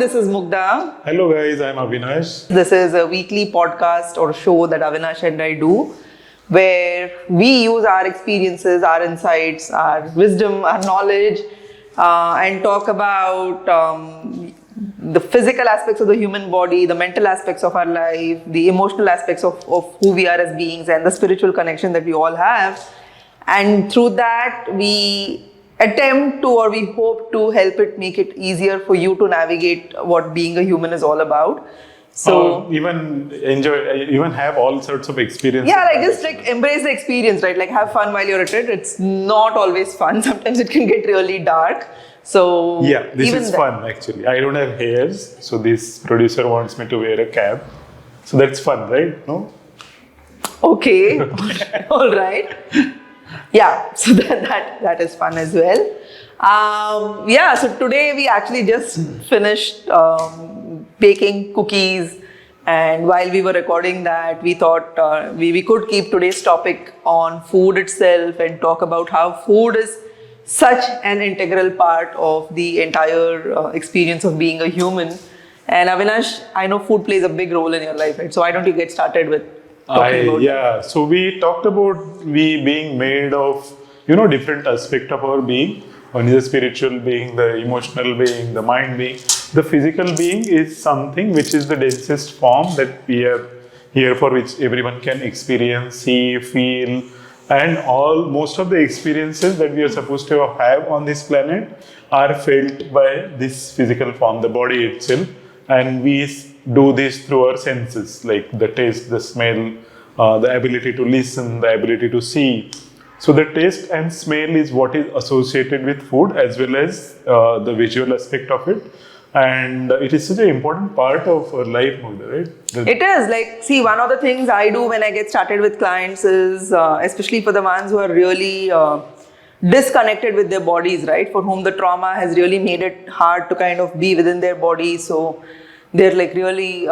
this is Mugdha. Hello guys, I'm Avinash. This is a weekly podcast or show that Avinash and I do, where we use our experiences, our insights, our wisdom, our knowledge, and talk about the physical aspects of the human body, the mental aspects of our life, the emotional aspects of who we are as beings, and the spiritual connection that we all have. And through that, we attempt to, or we hope to help it, make it easier for you to navigate what being a human is all about. So even have all sorts of experiences. yeah, like just like embrace the experience, right? Like have fun while you're at it. It's not always fun. Sometimes it can get really dark. So yeah, this is fun actually. I don't have hairs, so this producer wants me to wear a cap. So that's fun, right? No? Okay. All right. Yeah, so that is fun as well. So today we actually just finished baking cookies, and while we were recording that, we thought we could keep today's topic on food itself and talk about how food is such an integral part of the entire experience of being a human. And Avinash, I know food plays a big role in your life, right? So why don't you get started with So we talked about we being made of, different aspects of our being. One is the spiritual being, the emotional being, the mind being. The physical being is something which is the densest form that we are here for, which everyone can experience, see, feel, and most of the experiences that we are supposed to have on this planet are felt by this physical form, the body itself. And we do this through our senses, like the taste, the smell, the ability to listen, the ability to see. So the taste and smell is what is associated with food, as well as the visual aspect of it. And it is such an important part of our life, Mugdha, right? It is. Like, see, one of the things I do when I get started with clients is, especially for the ones who are really disconnected with their bodies, right? For whom the trauma has really made it hard to kind of be within their body. So they're like really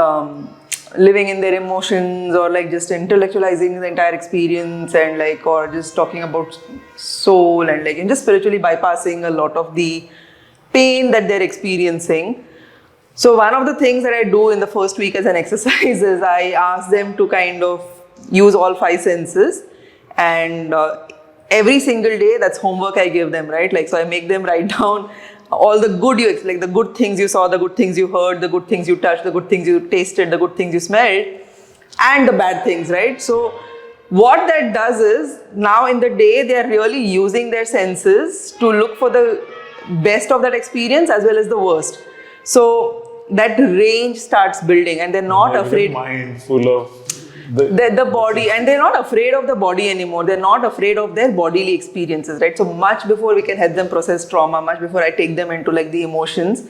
living in their emotions, or like just intellectualizing the entire experience, and like, or just talking about soul, and like, and just spiritually bypassing a lot of the pain that they're experiencing. So one of the things that I do in the first week as an exercise is I ask them to kind of use all 5 senses, and every single day, that's homework I give them, right? Like, so I make them write down all the good like the good things you saw, the good things you heard, the good things you touched, the good things you tasted, the good things you smelled, and the bad things, right? So what that does is, now in the day, they are really using their senses to look for the best of that experience as well as the worst. So that range starts building, and they're not afraid. Mind full of the body, and they're not afraid of the body anymore. They're not afraid of their bodily experiences, right? So much before we can help them process trauma, much before I take them into like the emotions,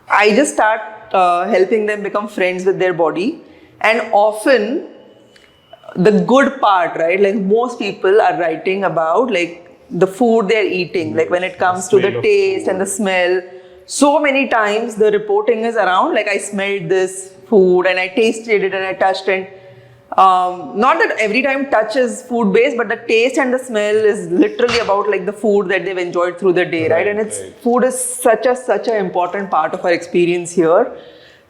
I just start helping them become friends with their body. And often the good part, right? Like, most people are writing about like the food they're eating, like when it comes to the taste and the smell. So many times the reporting is around like, I smelled this food and I tasted it and I touched it. Not that every time touch is food based, but the taste and the smell is literally about like the food that they've enjoyed through the day, right? And food is such an important part of our experience here.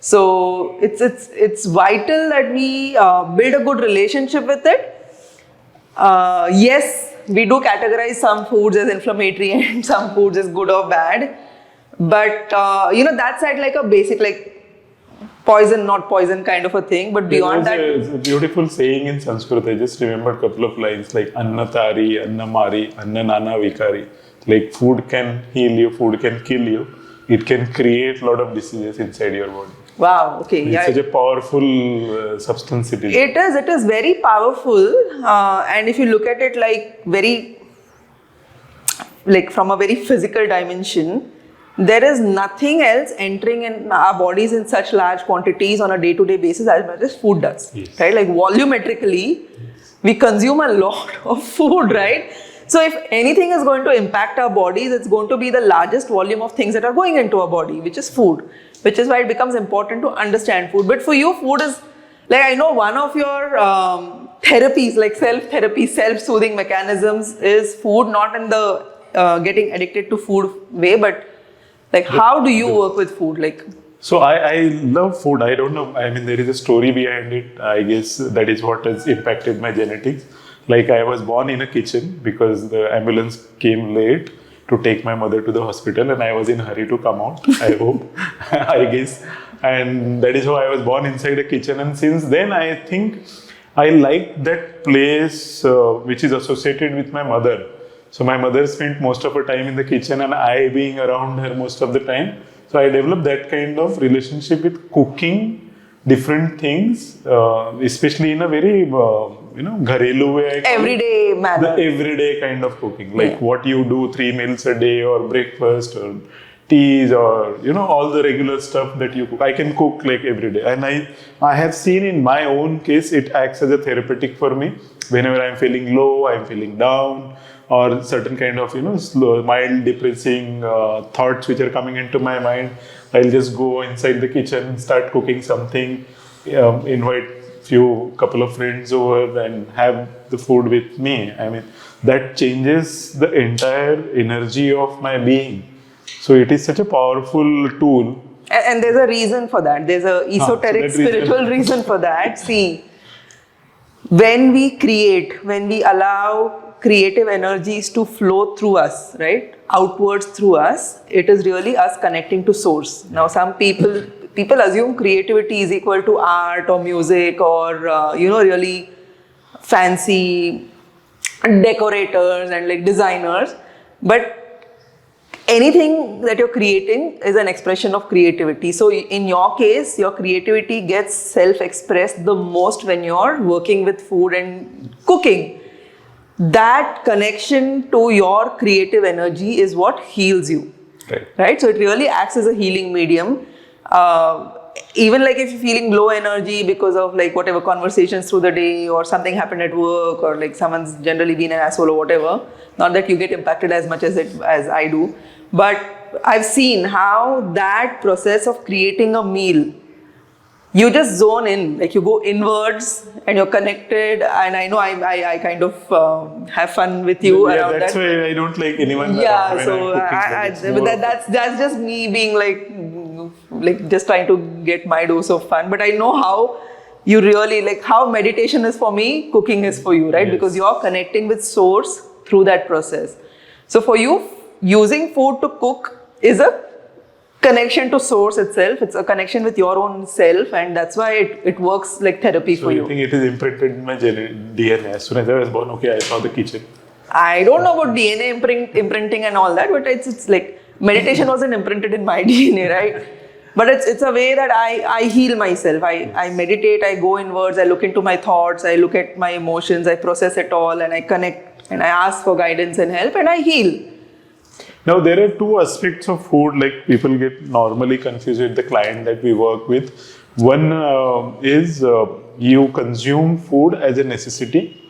So it's vital that we build a good relationship with it. Yes, we do categorize some foods as inflammatory and some foods as good or bad, but that's at like a basic, like, poison, not poison kind of a thing. But beyond that, there's a beautiful saying in Sanskrit. I just remembered a couple of lines, like Anna Tari, Anna Mari, Anna Nana Vikari. Like, food can heal you, food can kill you. It can create a lot of diseases inside your body. Wow, okay. It's such a powerful substance it is. It is very powerful. And if you look at it like from a very physical dimension, there is nothing else entering in our bodies in such large quantities on a day-to-day basis as much as food does, right? Like, volumetrically, we consume a lot of food, right? So if anything is going to impact our bodies, it's going to be the largest volume of things that are going into our body, which is food, which is why it becomes important to understand food. But for you, food is, like, I know one of your therapies, like self-therapy, self-soothing mechanisms is food, not in the getting addicted to food way, but like, how do you work with food? Like, So I love food. I don't know. I mean, there is a story behind it. I guess that is what has impacted my genetics. Like I was born in a kitchen because the ambulance came late to take my mother to the hospital, and I was in a hurry to come out. I hope, I guess, and that is how I was born inside a kitchen. And since then, I think I like that place which is associated with my mother. So my mother spent most of her time in the kitchen, and I being around her most of the time. So I developed that kind of relationship with cooking different things, especially in a very gharelu way. I call it. Everyday manner. The everyday kind of cooking, like what you do 3 meals a day, or breakfast, or teas, or all the regular stuff that you cook. I can cook like every day, and I have seen in my own case it acts as a therapeutic for me. Whenever I'm feeling low, I'm feeling down, or certain kind of slow, mild depressing thoughts which are coming into my mind, I'll just go inside the kitchen, start cooking something, invite couple of friends over and have the food with me. I mean, that changes the entire energy of my being. So it is such a powerful tool. And there's a reason for that. There's a esoteric spiritual reason for that. See, when we allow creative energies to flow through us, right? Outwards through us, it is really us connecting to source. Now, some people assume creativity is equal to art or music or, really fancy decorators and like designers. But anything that you're creating is an expression of creativity. So in your case, your creativity gets self-expressed the most when you're working with food and cooking. That connection to your creative energy is what heals you. Right? So it really acts as a healing medium. Even like if you're feeling low energy because of like whatever conversations through the day, or something happened at work, or like someone's generally been an asshole or whatever. Not that you get impacted as much as I do, but I've seen how that process of creating a meal, you just zone in, like you go inwards and you're connected. And I know I kind of have fun with you around that. That's why I don't like anyone. Yeah, so but that's just me being like just trying to get my dose of fun. But I know how you really like how meditation is for me, cooking is for you, right? Yes. Because you're connecting with source through that process. So for you, using food to cook is a connection to source itself. It's a connection with your own self, and that's why it works like therapy for you. So I think it is imprinted in my DNA. As soon as I was born, I saw the kitchen. I don't know about DNA imprinting and all that, but it's like meditation wasn't imprinted in my DNA, right? But it's a way that I heal myself. I meditate, I go inwards, I look into my thoughts, I look at my emotions, I process it all, and I connect, and I ask for guidance and help, and I heal. Now, there are two aspects of food, like people get normally confused with the client that we work with. One is you consume food as a necessity.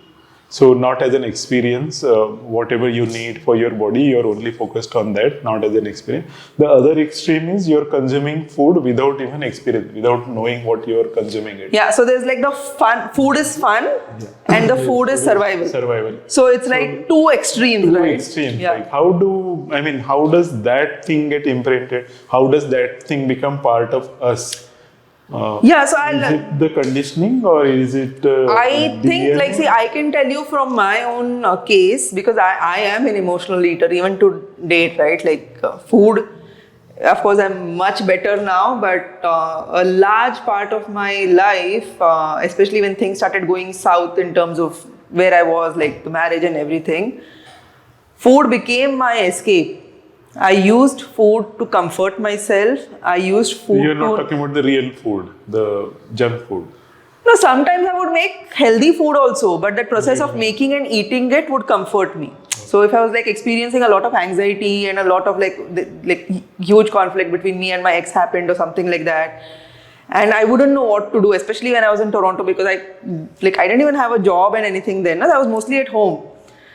So not as an experience, whatever you need for your body, you're only focused on that, not as an experience. The other extreme is you're consuming food without even experience, without knowing what you're consuming it. Yeah, so there's like the fun, food is fun, and the food is survival. So it's like two extremes, right? Two extremes. Yeah. Like how does that thing get imprinted? How does that thing become part of us? So is it the conditioning, or is it I think I can tell you from my own case, because I am an emotional eater even to date, right? Like food, of course I'm much better now, but a large part of my life, especially when things started going south in terms of where I was, like the marriage and everything, food became my escape. I used food to comfort myself. I used food You're not talking about the real food, the junk food. No, sometimes I would make healthy food also, but that process of making and eating it would comfort me. So if I was like experiencing a lot of anxiety and a lot of like huge conflict between me and my ex happened or something like that, and I wouldn't know what to do, especially when I was in Toronto, because I didn't even have a job and anything then. I was mostly at home.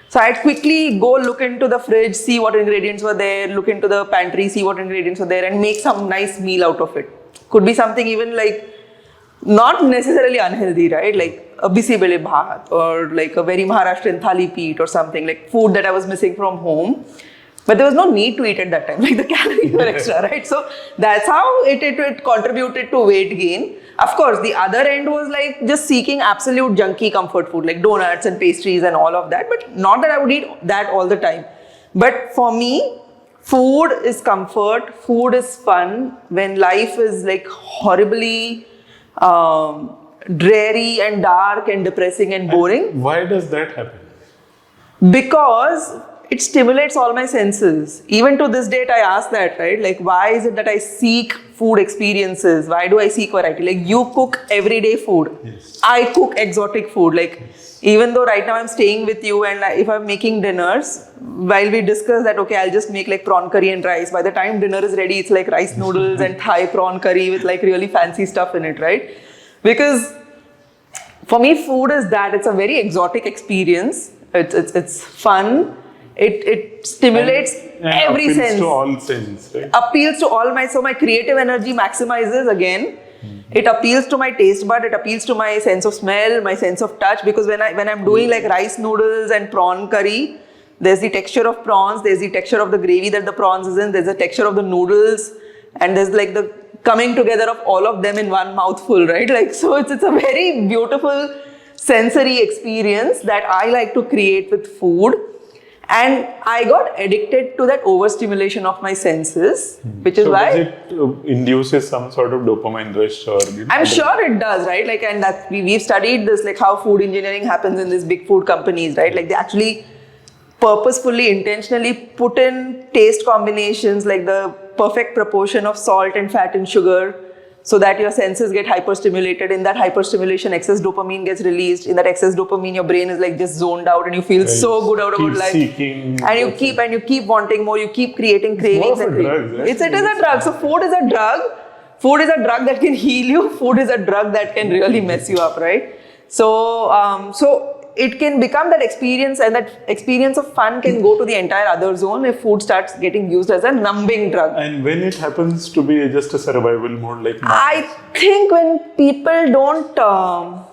So I'd quickly go look into the fridge, see what ingredients were there, look into the pantry, see what ingredients were there, and make some nice meal out of it. Could be something even like not necessarily unhealthy, right? Like a bisi bele bhat, or like a very Maharashtrian thali peet or something, like food that I was missing from home. But there was no need to eat at that time, like the calories were extra, right? So that's how it contributed to weight gain. Of course, the other end was like just seeking absolute junky comfort food, like donuts and pastries and all of that. But not that I would eat that all the time. But for me, food is comfort, food is fun. When life is like horribly dreary and dark and depressing and boring. And why does that happen? Because it stimulates all my senses. Even to this date, I ask that, right? Like, why is it that I seek food experiences? Why do I seek variety? Like, you cook everyday food. Yes. I cook exotic food. Like, even though right now I'm staying with you and like, if I'm making dinners, while we discuss that, okay, I'll just make like prawn curry and rice. By the time dinner is ready, it's like rice noodles and Thai prawn curry with like really fancy stuff in it, right? Because for me, food is that. It's a very exotic experience. It's fun. It stimulates and every appeals sense. to all sense, right? Appeals to all my, so my creative energy maximizes again. It appeals to my taste bud, it appeals to my sense of smell, my sense of touch, because when I'm doing like rice noodles and prawn curry, there's the texture of prawns, there's the texture of the gravy that the prawns is in, there's the texture of the noodles, and there's like the coming together of all of them in one mouthful, right? Like, so it's a very beautiful sensory experience that I like to create with food. And I got addicted to that overstimulation of my senses, which is why... Does it induces some sort of dopamine rush or... I'm sure it does, right? Like, and that we've studied this, like how food engineering happens in these big food companies, right? Like they actually purposefully, intentionally put in taste combinations, like the perfect proportion of salt and fat and sugar, so that your senses get hyperstimulated. In that hyperstimulation, excess dopamine gets released. In that excess dopamine, your brain is like just zoned out and you feel so good about life. And you keep wanting more, you keep creating cravings and cravings. It is a drug. So food is a drug. Food is a drug that can heal you. Food is a drug that can really mess you up, right? So, so it can become that experience, and that experience of fun can go to the entire other zone if food starts getting used as a numbing drug. And when it happens to be just a survival mode, like I think when people don't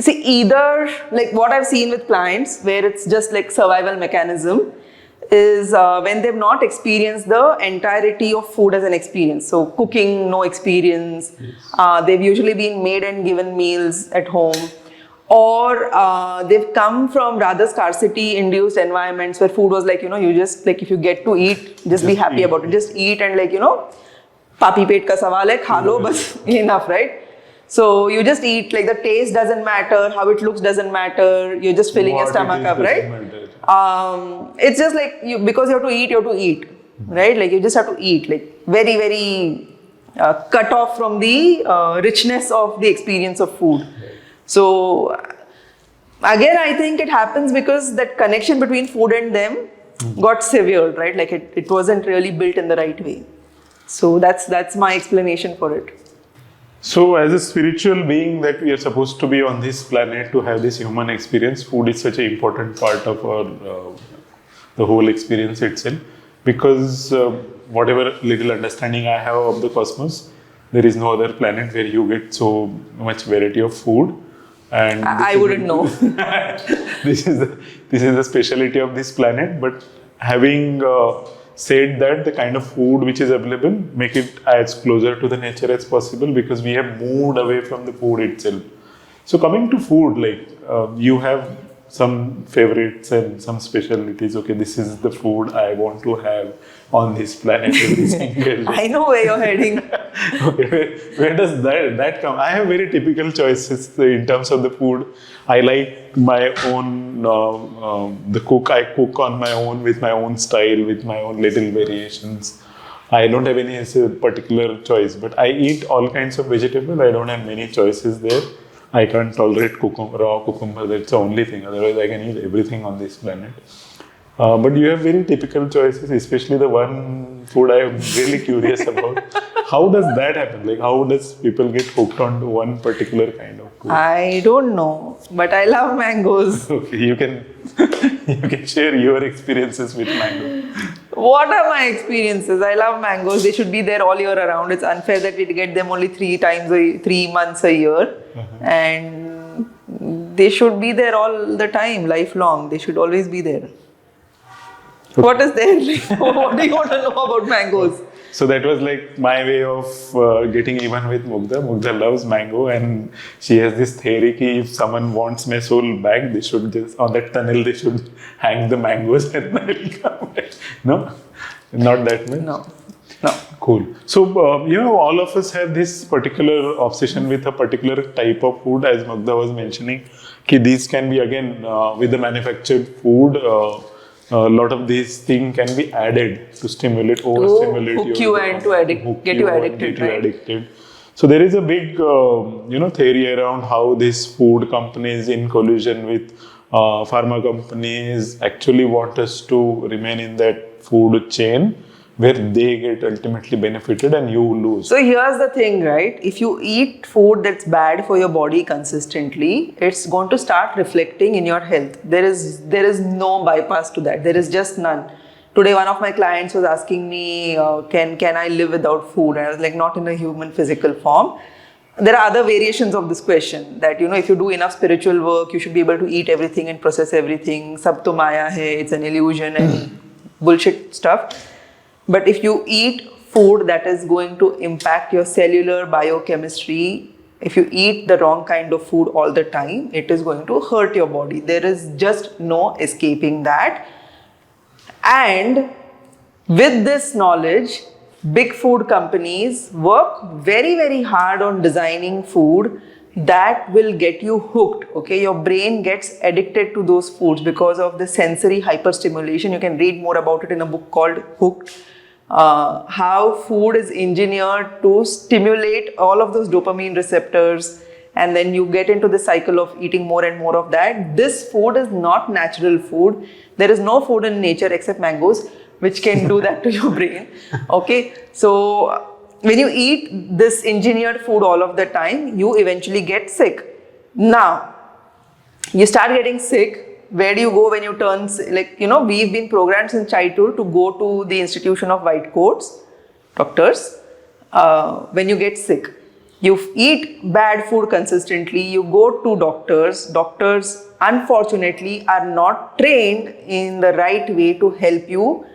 see, either like what I've seen with clients where it's just like survival mechanism is when they've not experienced the entirety of food as an experience. So cooking, no experience. They've usually been made and given meals at home. Or they've come from rather scarcity induced environments where food was like, you know, you just like, if you get to eat, just be happy about it. Just eat and like, you know, papi pet ka sawal hai, kha lo, bas enough, right? So you just eat, like the taste doesn't matter, how it looks doesn't matter, you're just filling your stomach up, right? It's just like, because you have to eat, right? Like you just have to eat, like very, very cut off from the richness of the experience of food. So again, I think it happens because that connection between food and them got severed, right? Like it wasn't really built in the right way. So that's my explanation for it. So as a spiritual being that we are supposed to be on this planet to have this human experience, food is such an important part of our the whole experience itself, because whatever little understanding I have of the cosmos, there is no other planet where you get so much variety of food. And I wouldn't know. This is the speciality of this planet. But having said that, the kind of food which is available, make it as closer to the nature as possible, because we have moved away from the food itself. So coming to food, like you have some favorites and some specialties. Okay, this is the food I want to have on this planet every single day. I know where you're heading. Okay, where does that come? I have very typical choices in terms of the food. I like my own, I cook on my own with my own style, with my own little variations. I don't have any particular choice, but I eat all kinds of vegetables. I don't have many choices there. I can't tolerate raw cucumber, that's the only thing. Otherwise, I can eat everything on this planet. But you have very typical choices, especially the one food I am really curious about. How does that happen? Like, how does people get hooked onto one particular kind of food? I don't know, but I love mangoes. Okay, you can share your experiences with mango. What are my experiences? I love mangoes. They should be there all year around. It's unfair that we get them only 3 months a year. And they should be there all the time, lifelong. They should always be there. What is there? Like, what do you want to know about mangoes? So that was like my way of getting even with Mugdha. Mugdha loves mango, and she has this theory that if someone wants my soul back, they should just, on that tunnel, they should hang the mangoes and I will come back. No? Not that much? No. No. Cool. So, all of us have this particular obsession with a particular type of food, as Mugdha was mentioning. These can be, again, with the manufactured food, a lot of these things can be added to stimulate, overstimulate hook you and to get you addicted, right? Addicted. So there is a big, theory around how these food companies, in collusion with pharma companies, actually want us to remain in that food chain where they get ultimately benefited and you lose. So here's the thing, right? If you eat food that's bad for your body consistently, it's going to start reflecting in your health. There is no bypass to that. There is just none. Today, one of my clients was asking me, can I live without food? And I was like, not in a human physical form. There are other variations of this question that, if you do enough spiritual work, you should be able to eat everything and process everything. Sab to maya hai, it's an illusion and bullshit stuff. But if you eat food that is going to impact your cellular biochemistry, if you eat the wrong kind of food all the time, it is going to hurt your body. There is just no escaping that. And with this knowledge, big food companies work very, very hard on designing food that will get you hooked. Okay, your brain gets addicted to those foods because of the sensory hyperstimulation. You can read more about it in a book called Hooked. How food is engineered to stimulate all of those dopamine receptors, and then you get into the cycle of eating more and more of that. This food is not natural food. There is no food in nature except mangoes which can do that to your brain. Okay, so when you eat this engineered food all of the time, you eventually get sick. Now, you start getting sick. Where do you go when you turn, we've been programmed since childhood to go to the institution of white coats, doctors, when you get sick. You eat bad food consistently, you go to doctors. Doctors, unfortunately, are not trained in the right way to help you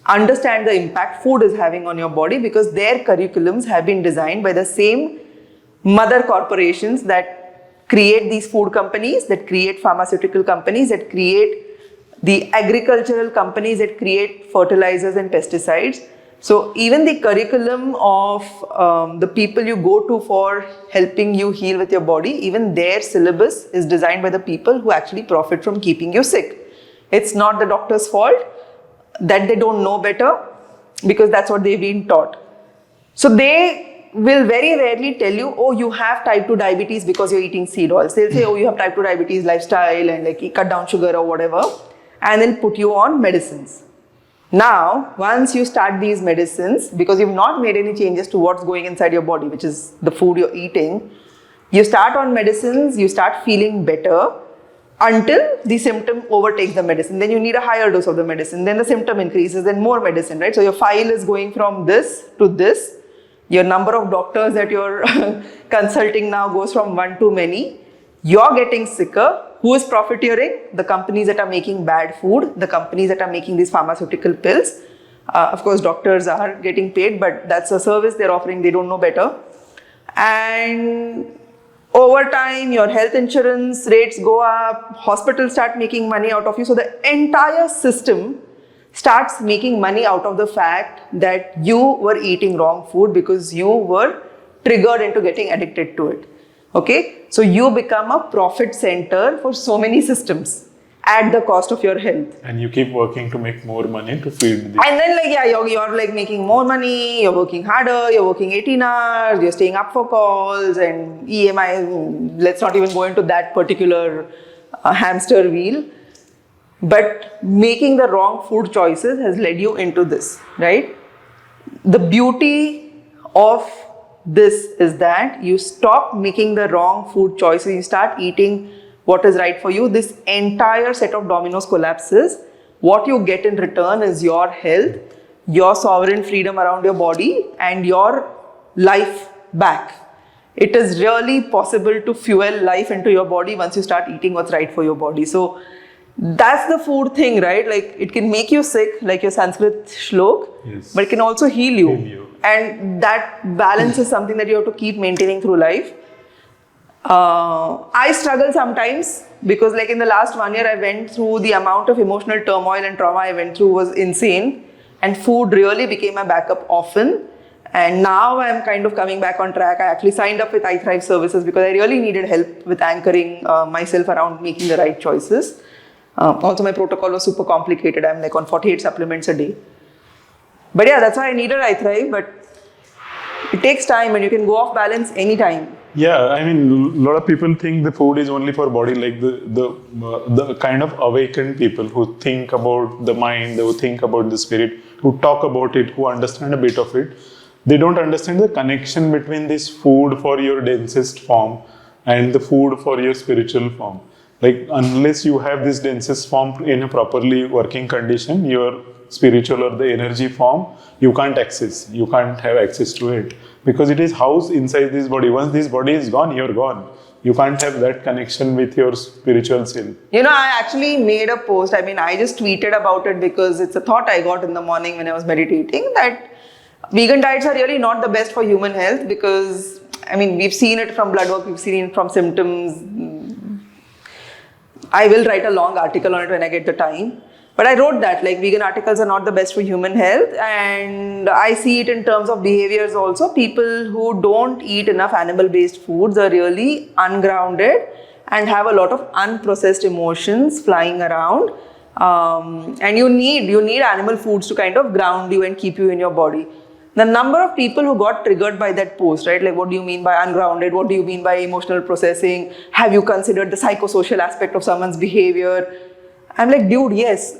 understand the impact food is having on your body, because their curriculums have been designed by the same mother corporations that create these food companies, that create pharmaceutical companies, that create the agricultural companies that create fertilizers and pesticides. So even the curriculum of the people you go to for helping you heal with your body, even their syllabus is designed by the people who actually profit from keeping you sick. It's not the doctor's fault that they don't know better, because that's what they've been taught. So they will very rarely tell you, oh, you have type 2 diabetes because you're eating seed oils. They'll say, oh, you have type 2 diabetes lifestyle and cut down sugar or whatever, and then put you on medicines. Now, once you start these medicines, because you've not made any changes to what's going inside your body, which is the food you're eating, you start on medicines, you start feeling better until the symptom overtakes the medicine. Then you need a higher dose of the medicine. Then the symptom increases, then more medicine, right? So your file is going from this to this. Your number of doctors that you're consulting now goes from one to many. You're getting sicker. Who is profiteering? The companies that are making bad food, the companies that are making these pharmaceutical pills. Of course, doctors are getting paid, but that's a service they're offering. They don't know better. And over time, your health insurance rates go up. Hospitals start making money out of you. So the entire system starts making money out of the fact that you were eating wrong food because you were triggered into getting addicted to it. Okay, so you become a profit center for so many systems at the cost of your health. And you keep working to make more money to feed this. And then you're making more money, you're working harder, you're working 18 hours, you're staying up for calls and EMI. Let's not even go into that particular hamster wheel. But making the wrong food choices has led you into this, right? The beauty of this is that you stop making the wrong food choices, you start eating what is right for you. This entire set of dominoes collapses. What you get in return is your health, your sovereign freedom around your body, and your life back. It is really possible to fuel life into your body once you start eating what's right for your body. So that's the food thing, right? Like it can make you sick, like your Sanskrit shlok, Yes. but it can also heal you. Heal you. And that balance is something that you have to keep maintaining through life. I struggle sometimes because like in the last 1 year I went through the amount of emotional turmoil and trauma I went through was insane, and food really became a backup often. And now I'm kind of coming back on track. I actually signed up with iThrive services because I really needed help with anchoring myself around making the right choices. Also my protocol was super complicated. I'm like on 48 supplements a day. But yeah, that's why I needed iThrive, but it takes time and you can go off balance anytime. Yeah, I mean, a lot of people think the food is only for body, like the kind of awakened people who think about the mind, who think about the spirit, who talk about it, who understand a bit of it. They don't understand the connection between this food for your densest form and the food for your spiritual form. Like unless you have this densest form in a properly working condition, your spiritual or the energy form, you can't access. You can't have access to it because it is housed inside this body. Once this body is gone, you're gone. You can't have that connection with your spiritual self. You know, I actually made a post. I mean, I just tweeted about it because it's a thought I got in the morning when I was meditating that vegan diets are really not the best for human health because, I mean, we've seen it from blood work, we've seen it from symptoms. I will write a long article on it when I get the time. But I wrote that, like, vegan articles are not the best for human health, and I see it in terms of behaviors also. People who don't eat enough animal-based foods are really ungrounded and have a lot of unprocessed emotions flying around. And you need animal foods to kind of ground you and keep you in your body. The number of people who got triggered by that post, right? Like, what do you mean by ungrounded? What do you mean by emotional processing? Have you considered the psychosocial aspect of someone's behavior? I'm like, dude, yes.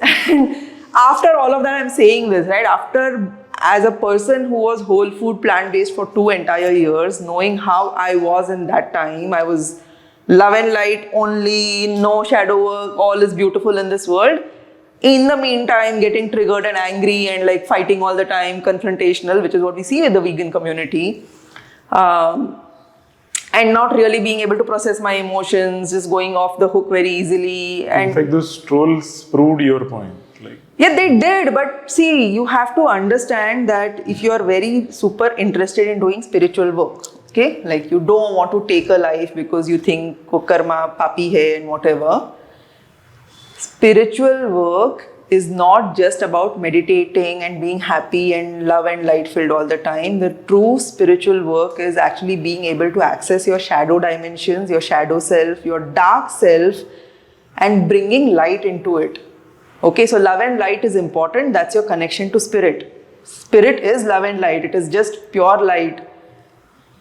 After all of that, I'm saying this, right? After, as a person who was whole food, plant-based for 2 entire years, knowing how I was in that time, I was love and light only, no shadow work, all is beautiful in this world. In the meantime, getting triggered and angry and like fighting all the time, confrontational, which is what we see with the vegan community. And not really being able to process my emotions, just going off the hook very easily. And in fact, those trolls proved your point. Like, yeah, they did. But see, you have to understand that if you are very super interested in doing spiritual work, okay, like you don't want to take a life because you think karma, papi hai and whatever. Spiritual work is not just about meditating and being happy and love and light filled all the time. The true spiritual work is actually being able to access your shadow dimensions, your shadow self, your dark self, and bringing light into it. Okay, so love and light is important. That's your connection to spirit. Spirit is love and light. It is just pure light.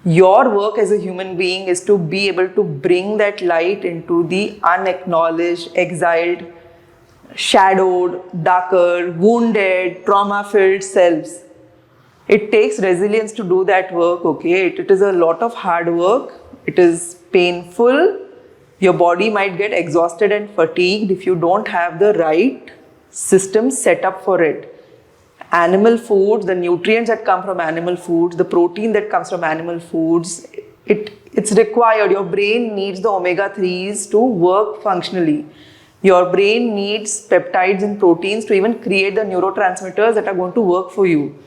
Your work as a human being is to be able to bring that light into the unacknowledged, exiled, shadowed, darker, wounded, trauma-filled selves. It takes resilience to do that work, okay? It is a lot of hard work. It is painful. Your body might get exhausted and fatigued if you don't have the right system set up for it. Animal foods, the nutrients that come from animal foods, the protein that comes from animal foods, it's required. Your brain needs the omega-3s to work functionally. Your brain needs peptides and proteins to even create the neurotransmitters that are going to work for you.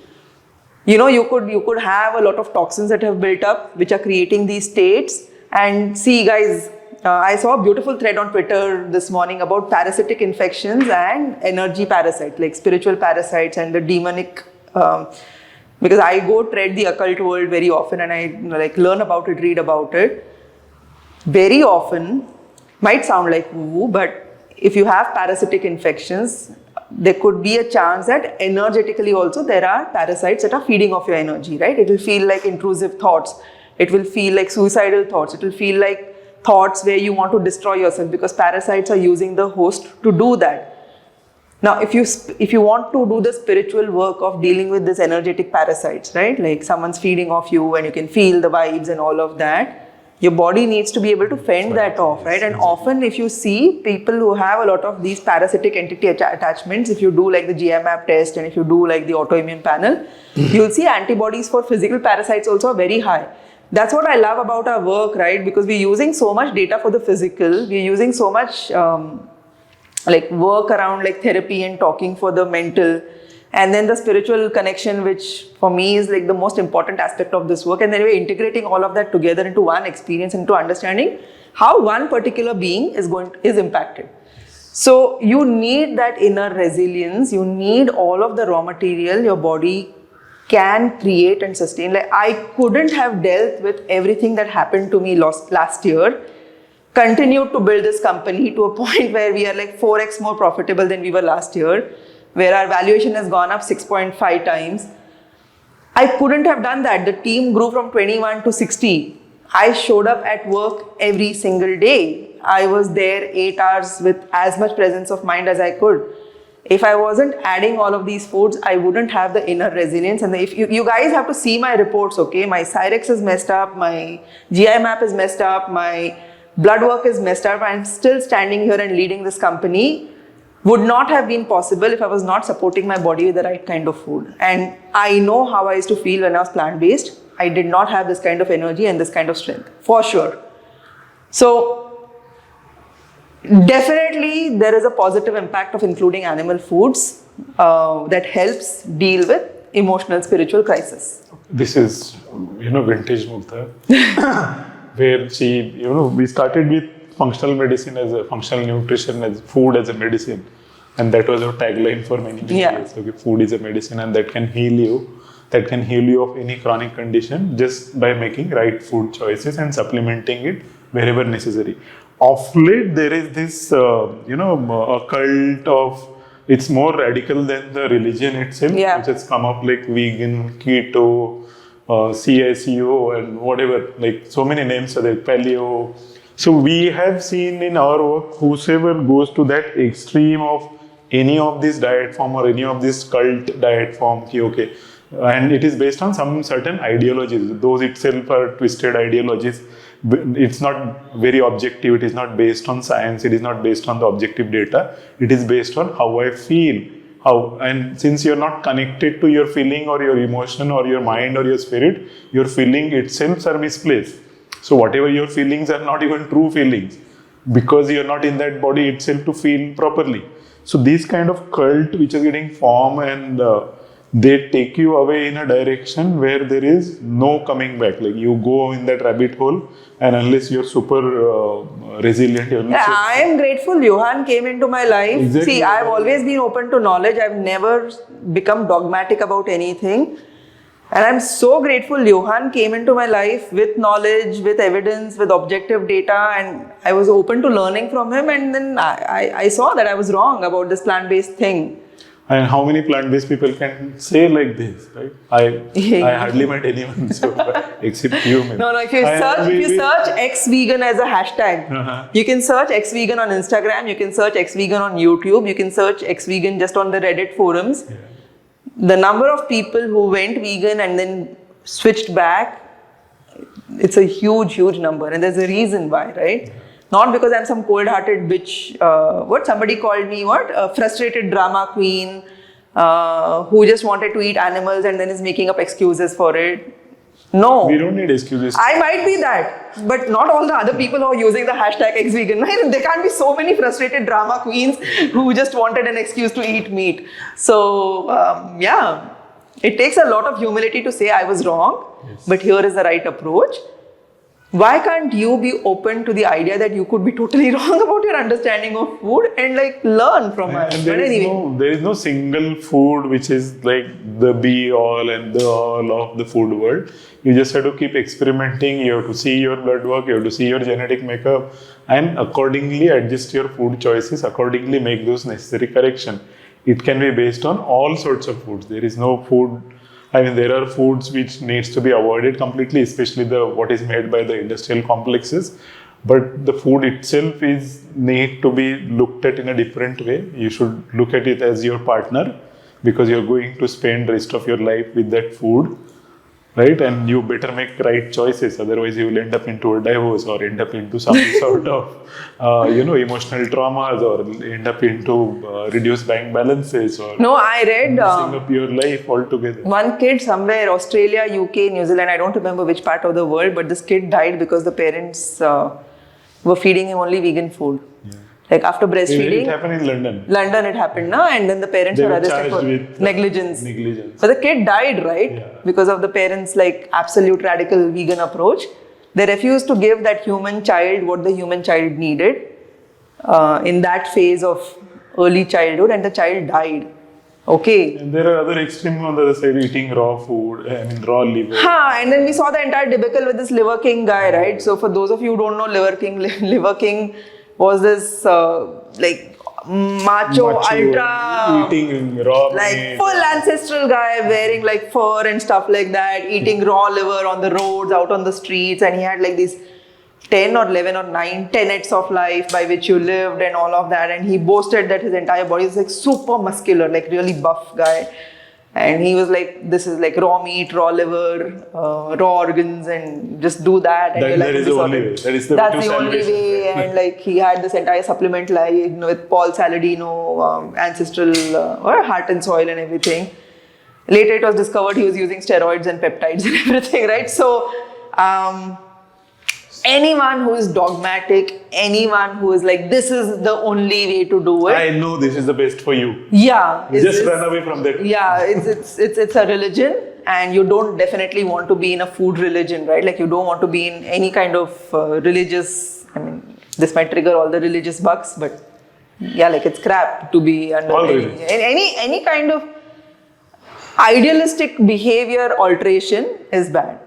You know, you could have a lot of toxins that have built up, which are creating these states. And see, guys, I saw a beautiful thread on Twitter this morning about parasitic infections and energy parasites, like spiritual parasites and the demonic. Because I go tread the occult world very often and I like learn about it, read about it. Very often, might sound like woo-woo, but if you have parasitic infections, there could be a chance that energetically also there are parasites that are feeding off your energy, right? It will feel like intrusive thoughts. It will feel like suicidal thoughts. It will feel like thoughts where you want to destroy yourself because parasites are using the host to do that. Now, if you want to do the spiritual work of dealing with this energetic parasites, right? Like someone's feeding off you and you can feel the vibes and all of that. Your body needs to be able to fend that off, right? And often if you see people who have a lot of these parasitic entity attachments, if you do like the GMAP test and if you do like the autoimmune panel, you'll see antibodies for physical parasites also are very high. That's what I love about our work, right? Because we're using so much data for the physical, we're using so much like work around like therapy and talking for the mental, and then the spiritual connection, which for me is like the most important aspect of this work. And then we're integrating all of that together into one experience, into understanding how one particular being is impacted. So you need that inner resilience. You need all of the raw material your body can create and sustain. Like I couldn't have dealt with everything that happened to me last year, continued to build this company to a point where we are like 4x more profitable than we were last year, where our valuation has gone up 6.5 times. I couldn't have done that. The team grew from 21 to 60. I showed up at work every single day. I was there 8 hours with as much presence of mind as I could. If I wasn't adding all of these foods, I wouldn't have the inner resilience. And if you guys have to see my reports, okay? My Cyrex is messed up, my GI map is messed up, my blood work is messed up. I'm still standing here and leading this company. Would not have been possible if I was not supporting my body with the right kind of food. And I know how I used to feel when I was plant-based. I did not have this kind of energy and this kind of strength, for sure. So definitely there is a positive impact of including animal foods that helps deal with emotional, spiritual crisis. This is, vintage Mugdha, where we started with functional medicine as a functional nutrition, as food as a medicine. And that was our tagline for many years. Okay, food is a medicine and that can heal you. That can heal you of any chronic condition just by making right food choices and supplementing it wherever necessary. Of late, there is this, a cult of, it's more radical than the religion itself, which has come up like vegan, keto, CSEO and whatever, like so many names are there, paleo. So we have seen in our work, whosoever goes to that extreme of any of this diet form or any of this cult diet form, okay, and it is based on some certain ideologies. Those itself are twisted ideologies. It's not very objective. It is not based on science. It is not based on the objective data. It is based on how I feel. And since you're not connected to your feeling or your emotion or your mind or your spirit, your feeling itself are misplaced. So whatever your feelings are not even true feelings, because you're not in that body itself to feel properly. So this kind of cult which is getting formed, and they take you away in a direction where there is no coming back. Like you go in that rabbit hole, and unless you're super resilient, you're not. I am grateful Johan came into my life. Exactly. See, I've always been open to knowledge. I've never become dogmatic about anything. And I'm so grateful Johan came into my life with knowledge, with evidence, with objective data, and I was open to learning from him. And then I saw that I was wrong about this plant-based thing. And how many plant-based people can say like this, right? I hardly met anyone, so except you. No. If you search ex-vegan as a hashtag, you can search ex-vegan on Instagram, you can search ex-vegan on YouTube, you can search ex-vegan just on the Reddit forums. Yeah. The number of people who went vegan and then switched back, it's a huge number, and there's a reason why, right? Yeah. Not because I'm some cold-hearted bitch, somebody called me, a frustrated drama queen, who just wanted to eat animals and then is making up excuses for it. No. We don't need excuses. I might be that, but not all the other people who are using the hashtag ex-vegan. There can't be so many frustrated drama queens who just wanted an excuse to eat meat. So, it takes a lot of humility to say I was wrong, but here is the right approach. Why can't you be open to the idea that you could be totally wrong about your understanding of food and like learn from us? There is no single food which is like the be all and the all of the food world. You just have to keep experimenting. You have to see your blood work. You have to see your genetic makeup, and accordingly adjust your food choices. Accordingly make those necessary corrections. It can be based on all sorts of foods. There is no food. There are foods which needs to be avoided completely, especially what is made by the industrial complexes. But the food itself need to be looked at in a different way. You should look at it as your partner, because you're going to spend the rest of your life with that food, right? And you better make right choices. Otherwise, you will end up into a divorce or end up into some sort of, emotional traumas, or end up into reduced bank balances, or I read messing up your life altogether. One kid somewhere, Australia, UK, New Zealand, I don't remember which part of the world, but this kid died because the parents were feeding him only vegan food. Yeah. Like after It breastfeeding, happened in London. London it happened, no? And then the parents They were were arrested charged for with negligence. negligence. But the kid died, right? Yeah. Because of the parents' like absolute radical vegan approach. They refused to give that human child what the human child needed in that phase of early childhood, and the child died. Okay. And there are other extremes on the other side, eating raw food, raw liver. And then we saw the entire debacle with this Liver King guy, right? So for those of you who don't know Liver King, Liver King was this like macho ultra eating raw like meat. full ancestral guy wearing like fur and stuff like that, eating raw liver on the roads, out on the streets, and he had like these 10 or 11 or 9 tenets of life by which you lived and all of that, and he boasted that his entire body is like super muscular, like really buff guy, and he was like, this is like raw meat, raw liver, raw organs, and just do that, and That is the only way. That's the only way. And like he had this entire supplement line with Paul Saladino, ancestral or heart and soil and everything. Later it was discovered he was using steroids and peptides and everything, right? So anyone who is dogmatic, anyone who is like, this is the only way to do it. I know this is the best for you. Yeah. Just run away from that. Yeah, it's a religion, and you don't definitely want to be in a food religion, right? Like you don't want to be in any kind of religious, I mean, this might trigger all the religious bugs, but yeah, like it's crap to be under any kind of idealistic behavior alteration is bad.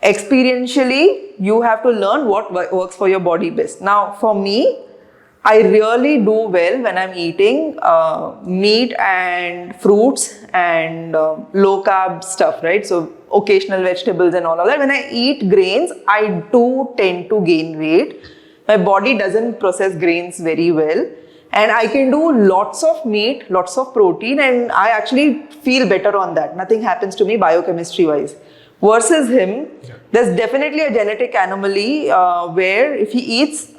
Experientially, you have to learn what works for your body best. Now, for me, I really do well when I'm eating meat and fruits and low carb stuff, right? So, occasional vegetables and all of that. When I eat grains, I do tend to gain weight. My body doesn't process grains very well. And I can do lots of meat, lots of protein, and I actually feel better on that. Nothing happens to me biochemistry wise. Versus him, there's definitely a genetic anomaly where if he eats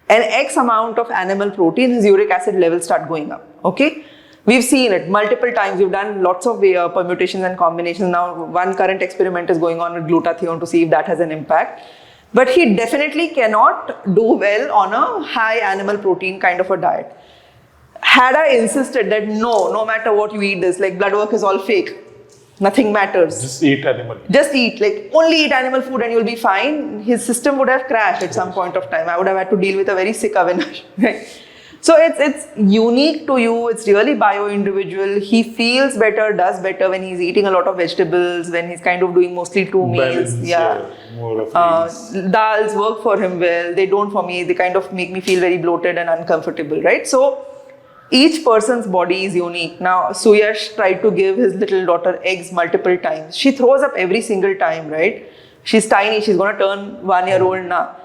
an X amount of animal protein, his uric acid levels start going up. Okay, we've seen it multiple times. We've done lots of permutations and combinations. Now, one current experiment is going on with glutathione to see if that has an impact. But he definitely cannot do well on a high animal protein kind of a diet. Had I insisted that no matter what you eat this, like blood work is all fake, nothing matters. Just eat animal. Just eat, like only eat animal food and you'll be fine. His system would have crashed at some point of time. I would have had to deal with a very sick Avinash. Right? So it's unique to you. It's really bio-individual. He feels better, does better when he's eating a lot of vegetables, when he's kind of doing mostly 2 meals. More of dals work for him well. They don't for me. They kind of make me feel very bloated and uncomfortable, right? So each person's body is unique. Now, Suyash tried to give his little daughter eggs multiple times. She throws up every single time, right? She's tiny. She's going to turn 1-year-old now.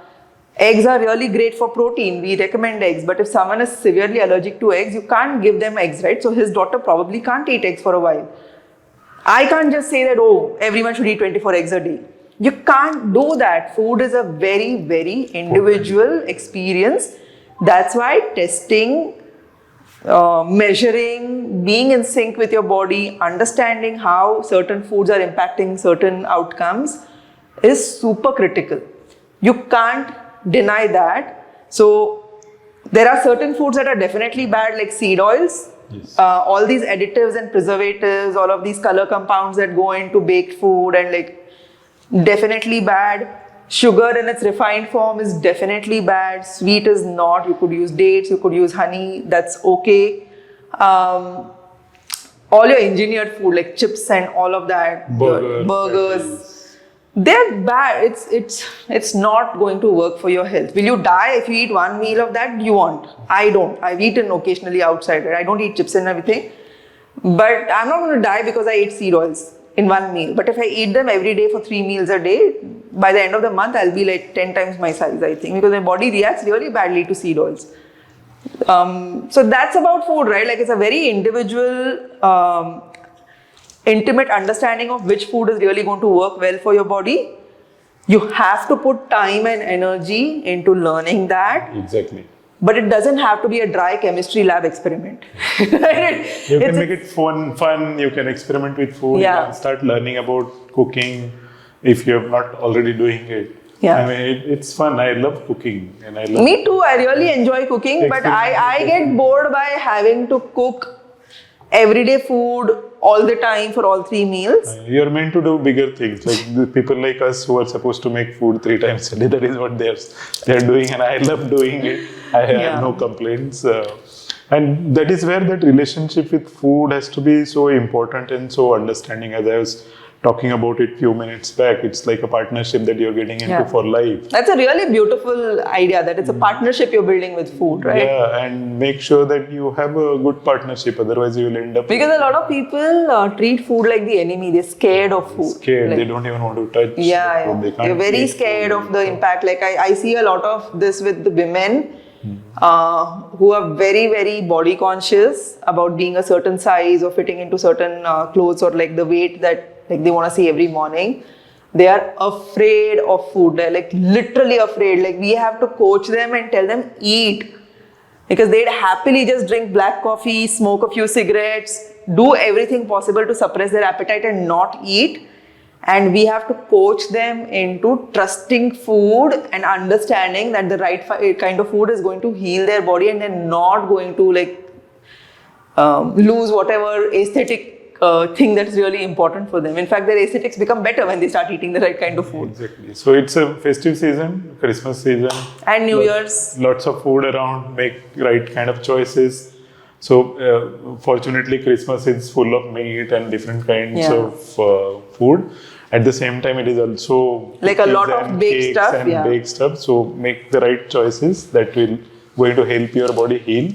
Eggs are really great for protein. We recommend eggs. But if someone is severely allergic to eggs, you can't give them eggs, right? So his daughter probably can't eat eggs for a while. I can't just say that, oh, everyone should eat 24 eggs a day. You can't do that. Food is a very, very individual experience. That's why testing, measuring, being in sync with your body, understanding how certain foods are impacting certain outcomes is super critical. You can't deny that. So there are certain foods that are definitely bad, like seed oils. Yes. All these additives and preservatives, all of these color compounds that go into baked food and like definitely bad. Sugar in its refined form is definitely bad. Sweet is not. You could use dates, you could use honey, that's okay. All your engineered food like chips and all of that, burgers, they're bad. It's not going to work for your health. Will you die if you eat one meal of that? You won't. I don't. I've eaten occasionally outside. I don't eat chips and everything. But I'm not going to die because I ate seed oils in one meal. But if I eat them every day for 3 meals a day, by the end of the month, I'll be like 10 times my size, I think, because my body reacts really badly to seed oils. So that's about food, right? Like it's a very individual, intimate understanding of which food is really going to work well for your body. You have to put time and energy into learning that. Exactly. But it doesn't have to be a dry chemistry lab experiment. Right? You can make it fun. You can experiment with food. Yeah. You can start learning about cooking if you're not already doing it. Yeah. I mean, it's fun. I love cooking, and I love. Me too. I really enjoy cooking, but I get bored by having to cook everyday food all the time for all 3 meals. You're meant to do bigger things, like the people like us who are supposed to make food 3 times a day. That is what they're doing, and I love doing it. I have no complaints. And that is where that relationship with food has to be so important and so understanding. As I was talking about it few minutes back, it's like a partnership that you're getting into for life. That's a really beautiful idea, that it's a partnership you're building with food, right? Yeah, and make sure that you have a good partnership, otherwise you will end up... Because a lot of people treat food like the enemy. They're scared of food. Scared, they don't even want to touch food. They're very scared of the impact. Like I see a lot of this with the women who are very, very body conscious about being a certain size or fitting into certain clothes, or like the weight that like they want to see every morning. They are afraid of food. They're like literally afraid. Like we have to coach them and tell them eat, because they'd happily just drink black coffee, smoke a few cigarettes, do everything possible to suppress their appetite and not eat. And we have to coach them into trusting food and understanding that the right kind of food is going to heal their body, and they're not going to like lose whatever aesthetic thing that's really important for them. In fact, their aesthetics become better when they start eating the right kind of food. Exactly. So it's a festive season, Christmas season. And New Year's. Lots of food around, make right kind of choices. So fortunately, Christmas is full of meat and different kinds of food. At the same time, it is also like a lot of baked stuff. And baked stuff. So make the right choices that will going to help your body heal.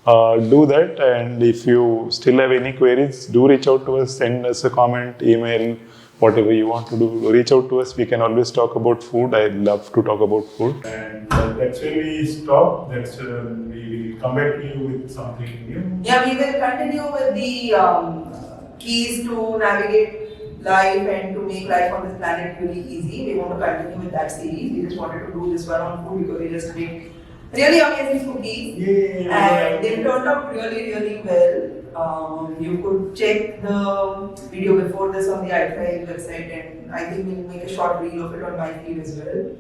Do that, and if you still have any queries, do reach out to us, send us a comment, email, whatever you want to do. Reach out to us. We can always talk about food. I love to talk about food. And that's where we stop. That's we will come back to you with something new. Yeah, we will continue with the keys to navigate life and to make life on this planet really easy. We want to continue with that series. We just wanted to do this one on food because we just made really amazing cookies, and they turned out really, really well. You could check the video before this on the iThrive website, and I think we'll make a short reel of it on my feed as well.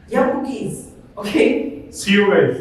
Cookies. Okay. See you guys.